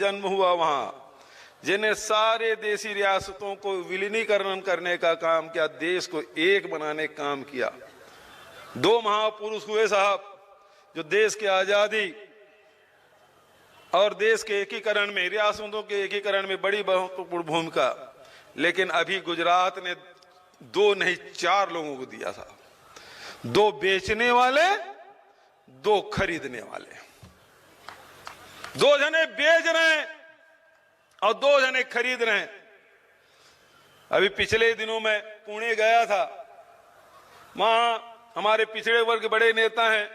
जन्म हुआ वहां, जिन्हें सारे देशी रियासतों को विलीनीकरण करने का काम किया, देश को एक बनाने का काम किया। दो महापुरुष हुए साहब जो देश की आजादी और देश के एकीकरण में, रियासतों के एकीकरण में बड़ी महत्वपूर्ण भूमिका। लेकिन अभी गुजरात ने 2 नहीं 4 लोगों को दिया था, 2 बेचने वाले, 2 खरीदने वाले। 2 जने बेच रहे हैं और 2 जने खरीद रहे हैं। अभी पिछले दिनों में पुणे गया था, वहां हमारे पिछड़े वर्ग के बड़े नेता हैं,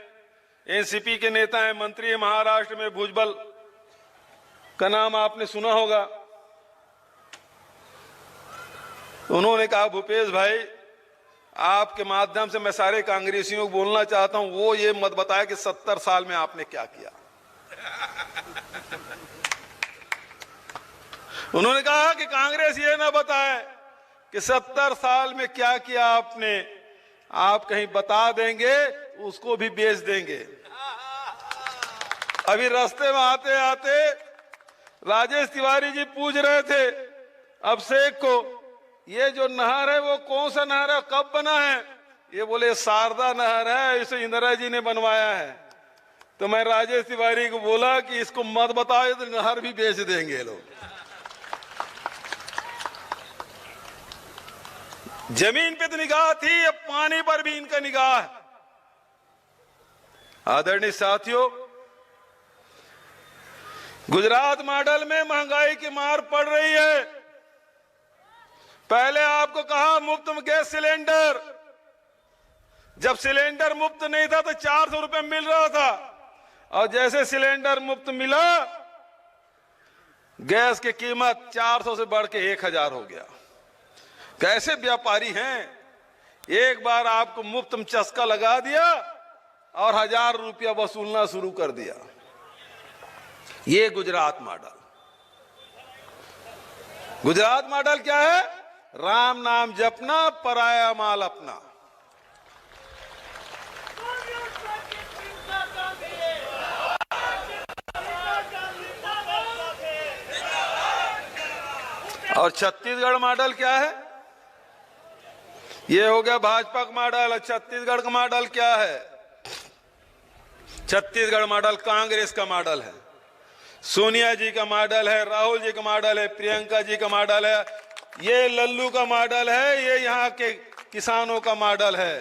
एनसीपी के नेता हैं, मंत्री है महाराष्ट्र में, भुजबल का नाम आपने सुना होगा। उन्होंने कहा, भूपेश भाई आपके माध्यम से मैं सारे कांग्रेसियों को बोलना चाहता हूं, वो ये मत बताया कि 70 साल में आपने क्या किया। उन्होंने कहा कि कांग्रेस ये ना बताए कि 70 साल में क्या किया आपने, आप कहीं बता देंगे उसको भी बेच देंगे। अभी रास्ते में आते आते राजेश तिवारी जी पूछ रहे थे अभिषेक को, ये जो नहर है वो कौन सा नहर है, कब बना है? ये बोले शारदा नहर है, इसे इंदिरा जी ने बनवाया है। तो मैं राजेश तिवारी को बोला कि इसको मत बताओ तो नहर भी बेच देंगे लोग। जमीन पे तो निगाह थी, अब पानी पर भी इनका निगाह है। आदरणीय साथियों, गुजरात मॉडल में महंगाई की मार पड़ रही है। पहले आपको कहा मुफ्त गैस सिलेंडर, जब सिलेंडर मुफ्त नहीं था तो 400 रुपए मिल रहा था, और जैसे सिलेंडर मुफ्त मिला गैस की कीमत 400 से बढ़ के 1000 हो गया। कैसे व्यापारी हैं, एक बार आपको मुफ्त में चस्का लगा दिया और 1000 रुपया वसूलना शुरू कर दिया। ये गुजरात मॉडल। गुजरात मॉडल क्या है? राम नाम जपना, पराया माल अपना। और छत्तीसगढ़ मॉडल क्या है? ये हो गया भाजपा का मॉडल। छत्तीसगढ़ का मॉडल क्या है? छत्तीसगढ़ मॉडल कांग्रेस का मॉडल है, सोनिया जी का मॉडल है, राहुल जी का मॉडल है, प्रियंका जी का मॉडल है, ये लल्लू का मॉडल है, ये यहाँ के किसानों का मॉडल है।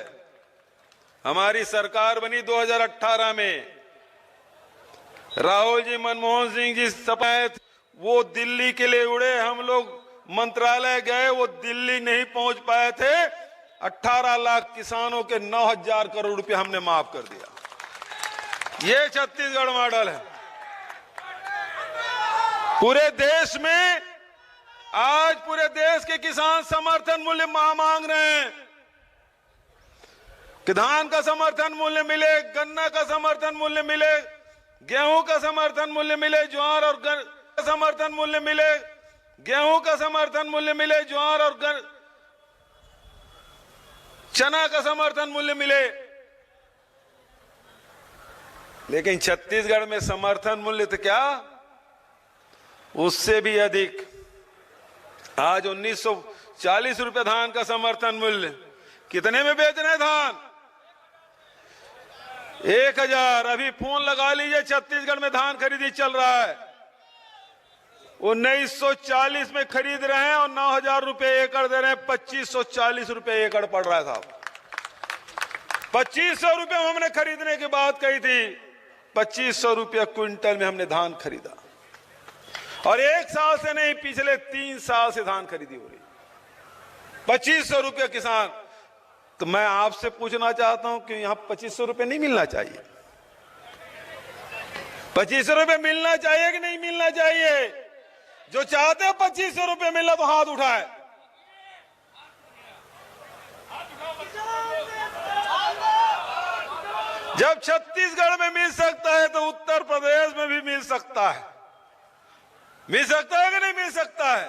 हमारी सरकार बनी 2018 में, राहुल जी, मनमोहन सिंह जी सफायत, वो दिल्ली के लिए उड़े, हम लोग मंत्रालय गए, वो दिल्ली नहीं पहुंच पाए थे। 18 लाख किसानों के 9000 करोड़ रुपए हमने माफ कर दिया। ये छत्तीसगढ़ मॉडल है। पूरे देश में आज पूरे देश के किसान समर्थन मूल्य मांग रहे हैं कि धान का समर्थन मूल्य मिले, गन्ना का समर्थन मूल्य मिले, गेहूं का समर्थन मूल्य मिले, ज्वार और समर्थन मूल्य मिले, गेहूं का समर्थन मूल्य मिले, ज्वार और चना का समर्थन मूल्य मिले। लेकिन छत्तीसगढ़ में समर्थन मूल्य तो क्या, उससे भी अधिक। आज 1940 रुपए धान का समर्थन मूल्य। कितने में बेच रहे हैं धान? 1000। अभी फोन लगा लीजिए, छत्तीसगढ़ में धान खरीदी चल रहा है। 1940 में खरीद रहे हैं और 9000 रुपए एकड़ दे रहे हैं। 2540 रुपए एकड़ पड़ रहा है साहब। 2500 रुपए हमने खरीदने की बात कही थी, 2500 रुपया क्विंटल में हमने धान खरीदा। और 1 साल से नहीं, पिछले 3 साल से धान खरीदी हो रही। 2500 रुपया किसान। तो मैं आपसे पूछना चाहता हूं कि यहां 2500 रुपए नहीं मिलना चाहिए? 2500 रुपए मिलना चाहिए कि नहीं मिलना चाहिए? जो चाहते हैं 2500 रुपए मिला तो हाथ उठाए। जब छत्तीसगढ़ में मिल सकता है तो उत्तर प्रदेश में भी मिल सकता है। मिल सकता है कि नहीं मिल सकता है?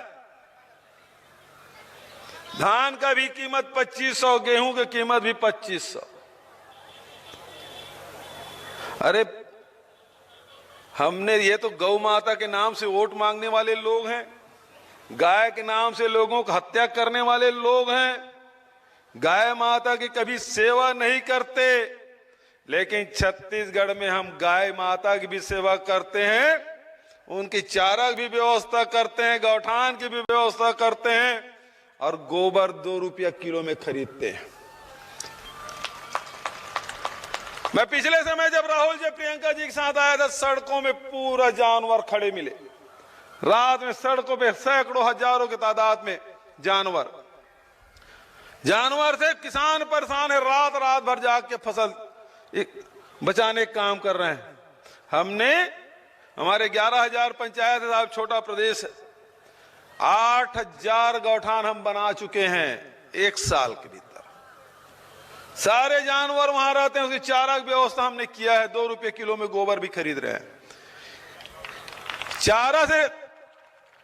धान का भी कीमत 2500, गेहूं की कीमत भी 2500। अरे हमने, ये तो गौ माता के नाम से वोट मांगने वाले लोग हैं, गाय के नाम से लोगों को हत्या करने वाले लोग हैं, गाय माता की कभी सेवा नहीं करते। लेकिन छत्तीसगढ़ में हम गाय माता की भी सेवा करते हैं, उनकी चारा की भी व्यवस्था करते हैं, गौठान की भी व्यवस्था करते हैं, और गोबर 2 रुपया किलो में खरीदते हैं। मैं पिछले समय जब राहुल जी प्रियंका जी के साथ आया था, सड़कों में पूरा जानवर खड़े मिले, रात में सड़कों पे सैकड़ों हजारों की तादाद में जानवर से किसान परेशान है, रात रात भर जाग के फसल बचाने का काम कर रहे हैं। हमने, हमारे 11,000 पंचायत है साहब, छोटा प्रदेश है, 8,000 गौठान हम बना चुके हैं 1 साल के भीतर। सारे जानवर वहां रहते हैं, उसकी चारा की व्यवस्था हमने किया है, 2 रुपये किलो में गोबर भी खरीद रहे हैं।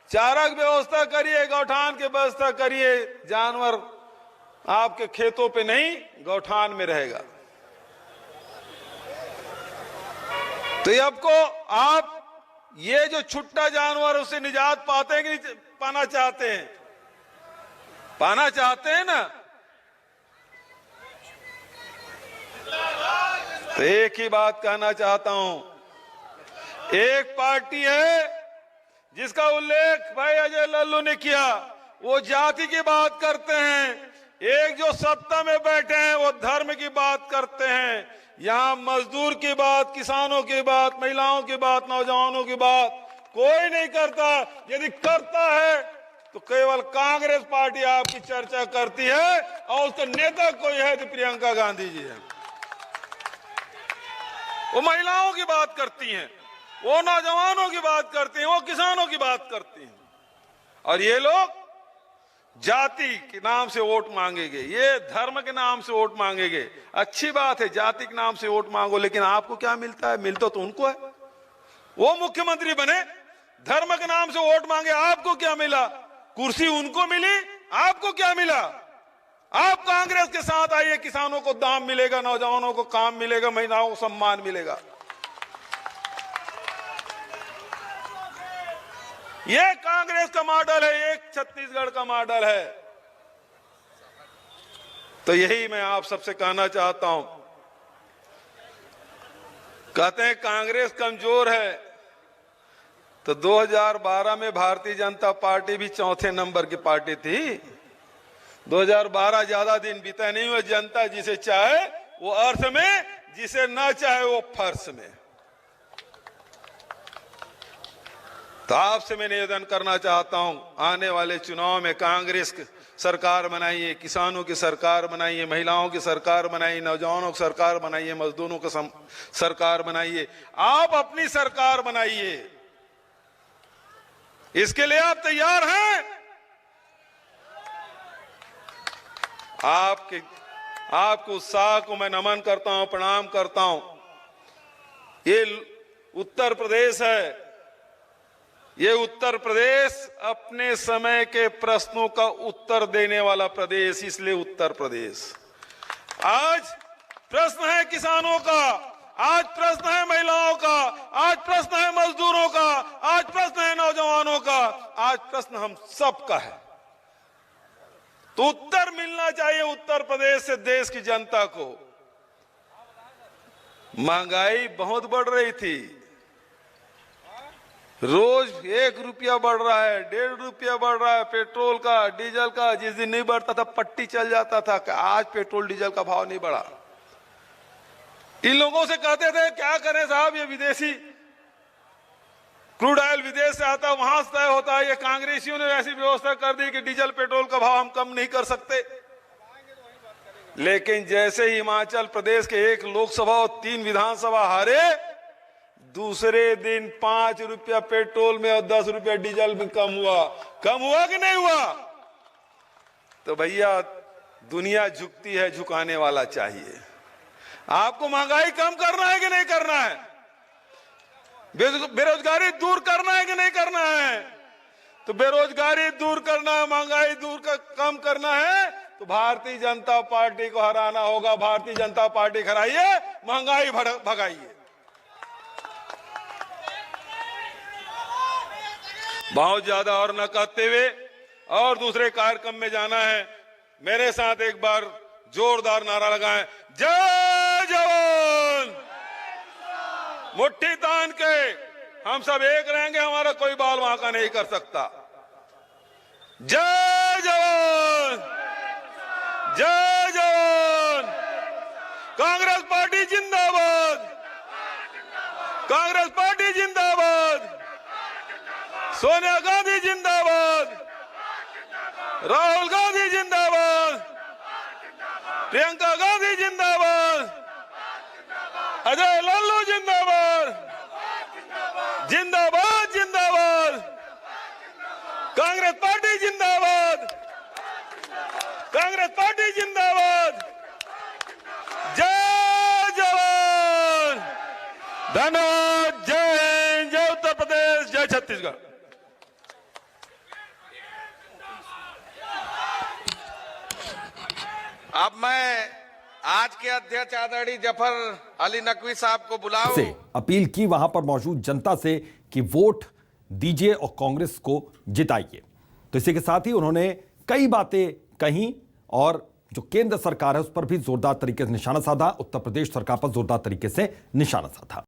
चारा की व्यवस्था करिए, गौठान की व्यवस्था करिए, जानवर आपके खेतों पे नहीं गौठान में रहेगा। तो ये आपको, आप ये जो छुट्टा जानवर, उससे निजात पाते हैं कि नहीं पाना चाहते हैं? पाना चाहते हैं ना? तो एक ही बात कहना चाहता हूं, एक पार्टी है जिसका उल्लेख भाई अजय लल्लू ने किया, वो जाति की बात करते हैं। एक जो सत्ता में बैठे हैं वो धर्म की बात करते हैं। यहां मजदूर की बात, किसानों की बात, महिलाओं की बात, नौजवानों की बात कोई नहीं करता। यदि करता है तो केवल कांग्रेस पार्टी आपकी चर्चा करती है, और उसका नेता कोई है तो प्रियंका गांधी जी है। वो महिलाओं की बात करती हैं, वो नौजवानों की बात करती हैं, वो किसानों की बात करती हैं, और ये लोग जाति के नाम से वोट मांगेंगे, ये धर्म के नाम से वोट मांगेंगे। अच्छी बात है, जाति के नाम से वोट मांगो, लेकिन आपको क्या मिलता है? मिलता तो उनको है, वो मुख्यमंत्री बने, धर्म के नाम से वोट मांगे, आपको क्या मिला? कुर्सी उनको मिली, आपको क्या मिला? आप कांग्रेस के साथ आइए, किसानों को दाम मिलेगा, नौजवानों को काम मिलेगा, महिलाओं को सम्मान मिलेगा। ये कांग्रेस का मॉडल है, एक छत्तीसगढ़ का मॉडल है। तो यही मैं आप सबसे कहना चाहता हूं। कहते हैं कांग्रेस कमजोर है, तो 2012 में भारतीय जनता पार्टी भी 4थे नंबर की पार्टी थी। 2012 ज्यादा दिन बीता नहीं हुआ, जनता जिसे चाहे वो अर्थ में, जिसे ना चाहे वो फर्श में। तो आपसे मैं निवेदन करना चाहता हूं, आने वाले चुनाव में कांग्रेस की सरकार बनाइए, किसानों की सरकार बनाइए, महिलाओं की सरकार बनाइए, नौजवानों की सरकार बनाइए, मजदूरों की सरकार बनाइए। आप अपनी सरकार बनाइए, इसके लिए आप तैयार हैं? आपके उत्साह को मैं नमन करता हूं, प्रणाम करता हूं। ये उत्तर प्रदेश है, ये उत्तर प्रदेश अपने समय के प्रश्नों का उत्तर देने वाला प्रदेश, इसलिए उत्तर प्रदेश। आज प्रश्न है किसानों का, आज प्रश्न है महिलाओं का, आज प्रश्न है मजदूरों का, आज प्रश्न है नौजवानों का, आज प्रश्न हम सबका है। तो उत्तर मिलना चाहिए उत्तर प्रदेश से देश की जनता को। महंगाई बहुत बढ़ रही थी, रोज 1 रुपया बढ़ रहा है, 1.5 रुपया बढ़ रहा है पेट्रोल का, डीजल का। जिस दिन नहीं बढ़ता था पट्टी चल जाता था कि आज पेट्रोल डीजल का भाव नहीं बढ़ा। इन लोगों से कहते थे क्या करें साहब, ये विदेशी क्रूड ऑयल विदेश से आता है, वहां से तय होता है। ये कांग्रेसियों ने ऐसी व्यवस्था कर दी कि डीजल पेट्रोल का भाव हम कम नहीं कर सकते। लेकिन जैसे ही हिमाचल प्रदेश के 1 लोकसभा और 3 विधानसभा हारे, दूसरे दिन 5 रुपया पेट्रोल में और 10 रुपया डीजल में कम हुआ कि नहीं हुआ? तो भैया दुनिया झुकती है, झुकाने वाला चाहिए। आपको महंगाई कम करना है कि नहीं करना है? बेरोजगारी दूर करना है कि नहीं करना है? तो बेरोजगारी दूर करना है, महंगाई कम करना है, तो भारतीय जनता पार्टी को हराना होगा। भारतीय जनता पार्टी हराइए, महंगाई भगाइए। बहुत ज्यादा और न कहते हुए और दूसरे कार्यक्रम में जाना है। मेरे साथ एक बार जोरदार नारा लगाएं, जय जवान। मुट्ठी तान के हम सब एक रहेंगे, हमारा कोई बाल बांका नहीं कर सकता। जय जवान, जय जवान। कांग्रेस पार्टी जिंदाबाद, कांग्रेस पार्टी जिंदाबाद। सोनिया गांधी जिंदाबाद, राहुल गांधी जिंदाबाद, प्रियंका गांधी जिंदाबाद, अजय लल्लू जिंदाबाद, जिंदाबाद जिंदाबाद। कांग्रेस पार्टी जिंदाबाद, कांग्रेस पार्टी जिंदाबाद। जय जवान, धन्यवाद। जय हिंद, जय उत्तर प्रदेश, जय छत्तीसगढ़। अब मैं आज के अध्यक्ष आदरणीय जफर अली नकवी साहब को बुलाऊं। से अपील की वहां पर मौजूद जनता से कि वोट दीजिए और कांग्रेस को जिताइए। तो इसी के साथ ही उन्होंने कई बातें कही और जो केंद्र सरकार है उस पर भी जोरदार तरीके से निशाना साधा, उत्तर प्रदेश सरकार पर जोरदार तरीके से निशाना साधा।